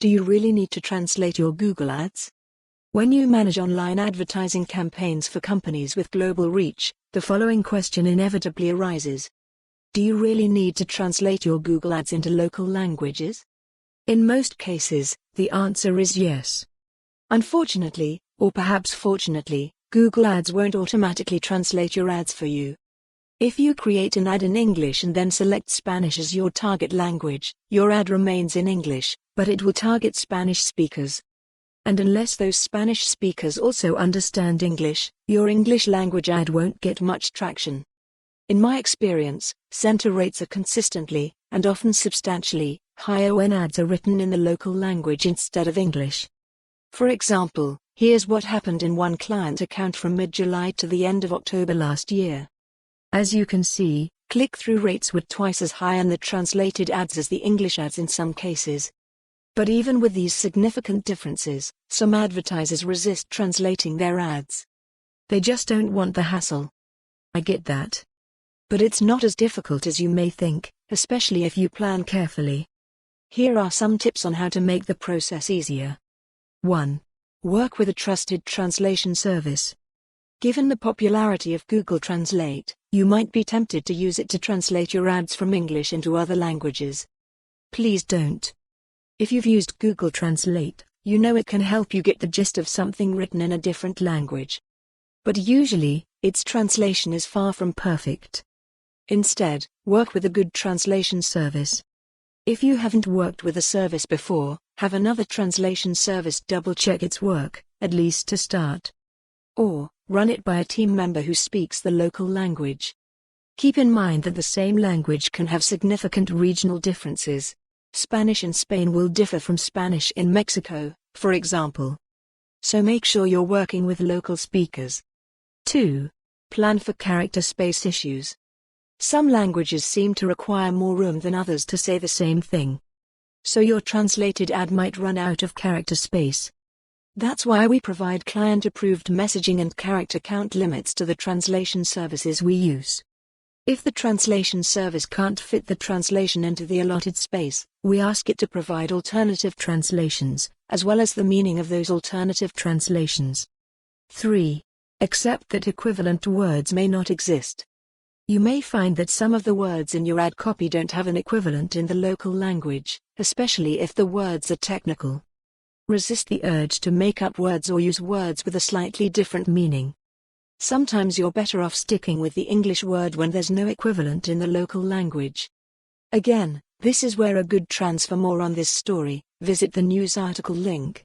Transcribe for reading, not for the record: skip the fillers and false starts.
Do you really need to translate your Google Ads? When you manage online advertising campaigns for companies with global reach, the following question inevitably arises. Do you really need to translate your Google Ads into local languages? In most cases, the answer is yes. Unfortunately, or perhaps fortunately, Google Ads won't automatically translate your ads for you. If you create an ad in English and then select Spanish as your target language, your ad remains in English, but it will target Spanish speakers. And unless those Spanish speakers also understand English, your English language ad won't get much traction. In my experience, center rates are consistently, and often substantially, higher when ads are written in the local language instead of English. For example, here's what happened in one client account from mid-July to the end of October last year. As you can see, click-through rates were twice as high in the translated ads as the English ads in some cases. But even with these significant differences, some advertisers resist translating their ads. They just don't want the hassle. I get that. But it's not as difficult as you may think, especially if you plan carefully. Here are some tips on how to make the process easier. 1. Work with a trusted translation service. Given the popularity of Google Translate, you might be tempted to use it to translate your ads from English into other languages. Please don't. If you've used Google Translate, you know it can help you get the gist of something written in a different language. But usually, its translation is far from perfect. Instead, work with a good translation service. If you haven't worked with a service before, have another translation service double-check its work, at least to start. Or, run it by a team member who speaks the local language. Keep in mind that the same language can have significant regional differences. Spanish in Spain will differ from Spanish in Mexico, for example. So make sure you're working with local speakers. 2. Plan for character space issues. Some languages seem to require more room than others to say the same thing. So your translated ad might run out of character space. That's why we provide client-approved messaging and character count limits to the translation services we use. If the translation service can't fit the translation into the allotted space, we ask it to provide alternative translations, as well as the meaning of those alternative translations. 3. Accept that equivalent words may not exist. You may find that some of the words in your ad copy don't have an equivalent in the local language, especially if the words are technical. Resist the urge to make up words or use words with a slightly different meaning. Sometimes you're better off sticking with the English word when there's no equivalent in the local language. Again, this is where a good trans. For more on this story, visit the news article link.